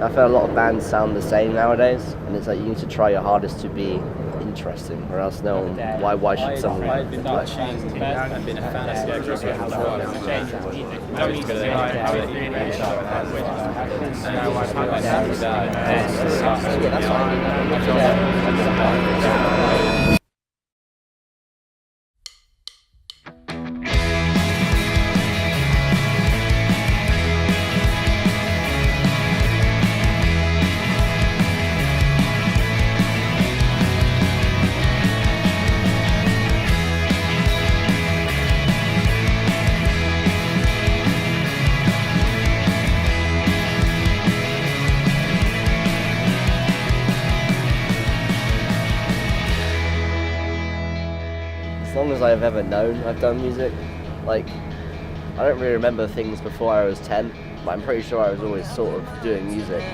I feel a lot of bands sound the same nowadays, and it's like you need to try your hardest to be interesting, or else no one. Why should someone? I've been watching and been a fan of Scarecrow Boat for a while. I was good at As long as I've ever known I've done music. Like, I don't really remember things before I was 10, but I'm pretty sure I was always sort of doing music.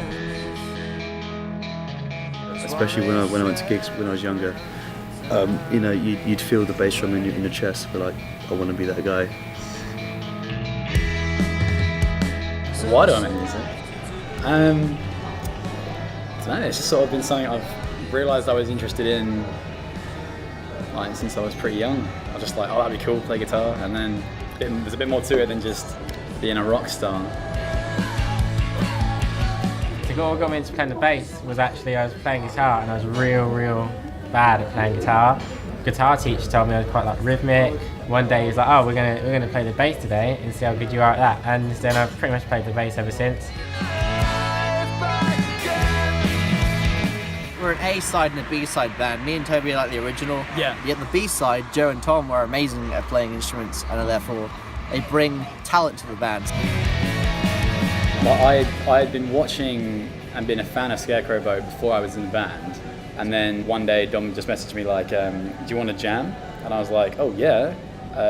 Especially when I went to gigs when I was younger, you know, you'd feel the bass drum in your chest, but like, I want to be that guy. Why do I make music? I don't know, it's just sort of been something I've realised I was interested in like since I was pretty young. I was just like, oh, that'd be cool, play guitar, and then there's a bit more to it than just being a rock star. What got me into playing the bass was actually I was playing guitar and I was real bad at playing guitar. Guitar teacher told me I was quite like rhythmic. One day he was like, oh, we're gonna play the bass today and see how good you are at that. And then I've pretty much played the bass ever since. We're an A-side and a B-side band. Me and Toby are like the original. Yeah. Yet the B-side, Joe and Tom, were amazing at playing instruments and therefore they bring talent to the band. Well, I had been watching and been a fan of Scarecrow Boat before I was in the band, and then one day Dom just messaged me like, do you want to jam? And I was like, oh yeah,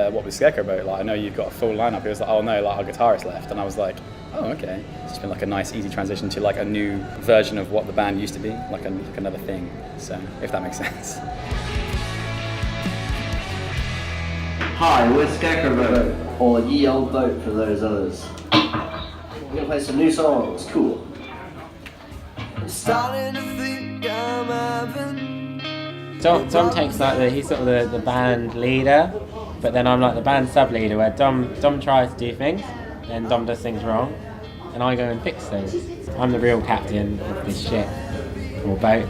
what was Scarecrow Boat? Like, I know you've got a full lineup. He was like, oh no, like our guitarist left. And I was like, oh okay. It's just been like a nice easy transition to like a new version of what the band used to be, like another thing, so if that makes sense. Hi, we're Scarecrow Boat, or Ye Old Boat for those others. We're gonna play some new songs, cool. Dom takes like he's sort of the band leader, but then I'm like the band sub leader where Dom tries to do things, then Dom does things wrong, and I go and fix things. I'm the real captain of this ship, or boat.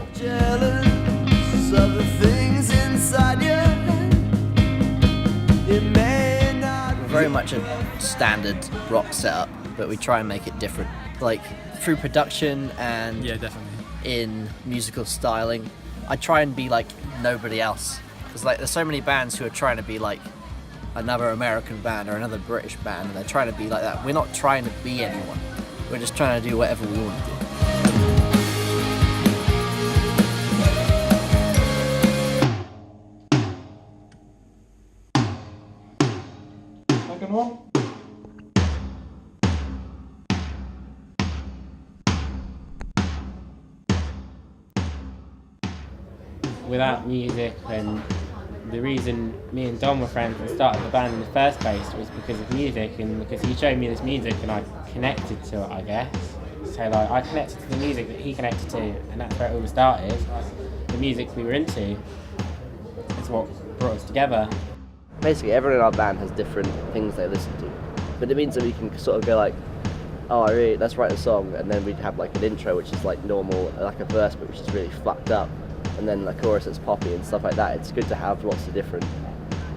We're very much a standard rock setup, but we try and make it different. Like through production and Yeah, definitely. in musical styling, I try and be like nobody else. Because like there's so many bands who are trying to be like another American band or another British band, and they're trying to be like that. We're not trying to be anyone. We're just trying to do whatever we want to do. Without music, and the reason me and Dom were friends and started the band in the first place was because of music, and because he showed me this music and I connected to it, I guess. So like I connected to the music that he connected to, and that's where it all started. The music we were into is what brought us together. Basically, everyone in our band has different things they listen to, but it means that we can sort of go like, oh, let's write a song, and then we'd have like an intro which is like normal, like a verse, but which is really fucked up. And then a chorus that's poppy and stuff like that. It's good to have lots of different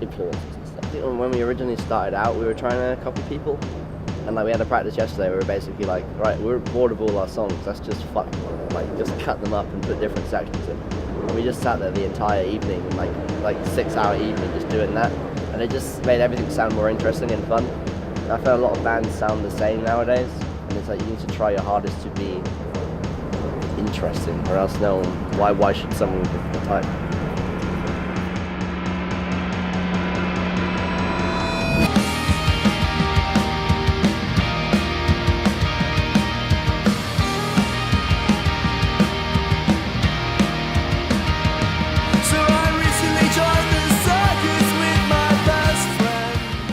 influences and stuff. I think when we originally started out, we were trying to copy people, and like we had a practice yesterday. We were basically like, right, we're bored of all our songs. Let's just just cut them up and put different sections in. And we just sat there the entire evening, like 6-hour evening, just doing that, and it just made everything sound more interesting and fun. And I feel a lot of bands sound the same nowadays, and it's like you need to try your hardest to be interesting, or else no one. Why should someone give the time?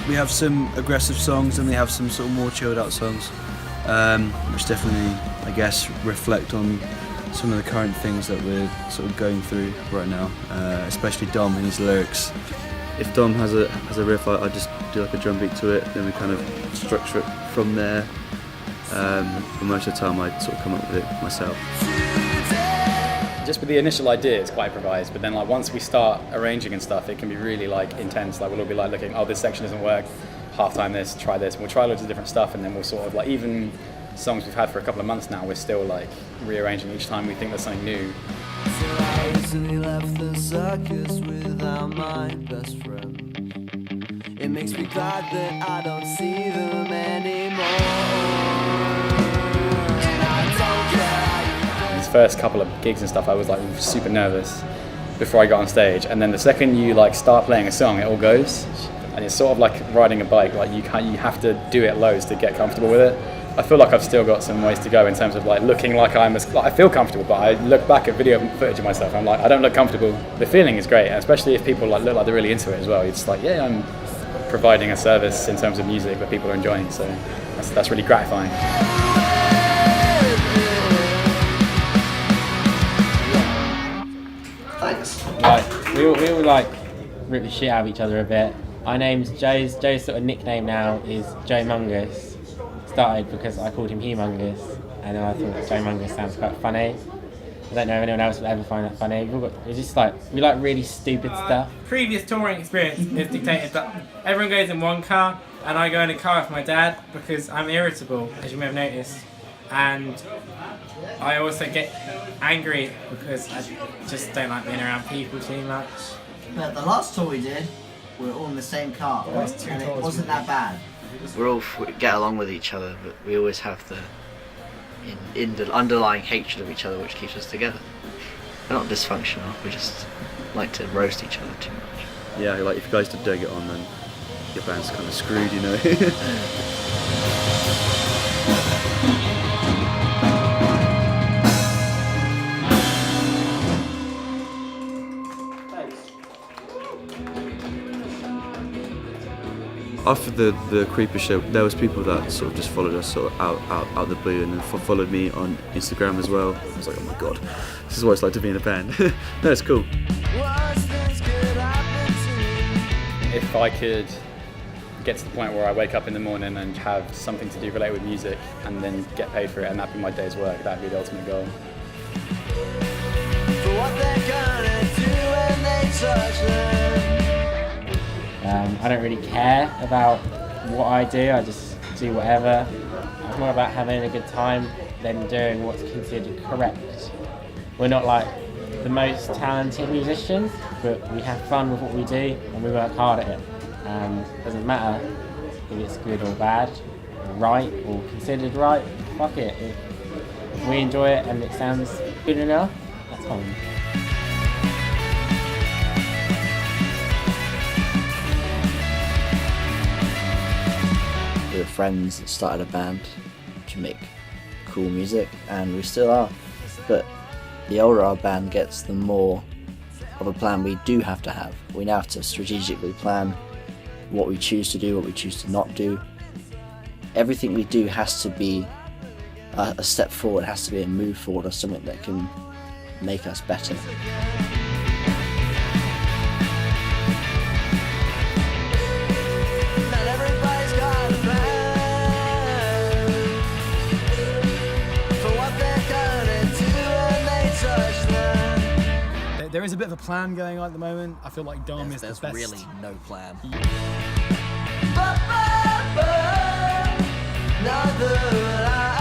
We have some aggressive songs and we have some sort of more chilled out songs. which definitely, I guess, reflect on some of the current things that we're sort of going through right now, especially Dom and his lyrics. If Dom has a riff, I just do like a drum beat to it, then we kind of structure it from there. But most of the time I sort of come up with it myself. Just with the initial idea, it's quite improvised, but then like once we start arranging and stuff, it can be really like intense. Like we'll all be like looking, oh, this section doesn't work, half-time this, try this, and we'll try loads of different stuff, and then we'll sort of like, even songs we've had for a couple of months now, we're still like rearranging each time we think there's something new. So I recently left the circus without my best friend. It makes me glad that I don't see them anymore. These first couple of gigs and stuff, I was like super nervous before I got on stage, and then the second you like start playing a song, it all goes, and it's sort of like riding a bike. Like you have to do it loads to get comfortable with it. I feel like I've still got some ways to go in terms of like looking like I feel comfortable, but I look back at video footage of myself, I'm like, I don't look comfortable. The feeling is great, and especially if people like look like they're really into it as well. It's like, yeah, I'm providing a service in terms of music that people are enjoying, so that's really gratifying. Thanks. Like we all like rip the shit out of each other a bit. Our name's Joe's sort of nickname now is Joe Mungus. Started because I called him Humongous, and then I thought Joe Mungus sounds quite funny. I don't know if anyone else would ever find that funny. It's just like, we like really stupid stuff. Previous touring experience is dictated that everyone goes in one car, and I go in a car with my dad because I'm irritable, as you may have noticed, and I also get angry because I just don't like being around people too much. But the last tour we did, we were all in the same car, and it wasn't that bad. We get along with each other, but we always have the underlying hatred of each other which keeps us together. We're not dysfunctional, we just like to roast each other too much. Yeah, like if you guys don't get on, then your band's kind of screwed, you know. After the Creeper show, there was people that sort of just followed us sort of out the blue, and then followed me on Instagram as well. I was like, oh my god, this is what it's like to be in a band. No, it's cool. If I could get to the point where I wake up in the morning and have something to do related with music and then get paid for it, and that'd be my day's work, that'd be the ultimate goal. For what they're gonna do when they touch them. I don't really care about what I do, I just do whatever. It's more about having a good time than doing what's considered correct. We're not like the most talented musicians, but we have fun with what we do and we work hard at it. It doesn't matter if it's good or bad, or right or considered right, fuck it. If we enjoy it and it sounds good enough, that's fine. We were friends that started a band to make cool music, and we still are. But the older our band gets, the more of a plan we do have to have. We now have to strategically plan what we choose to do, what we choose to not do. Everything we do has to be a step forward, has to be a move forward, or something that can make us better. There is a bit of a plan going on at the moment. I feel like Dom is the best. There's really no plan. Now that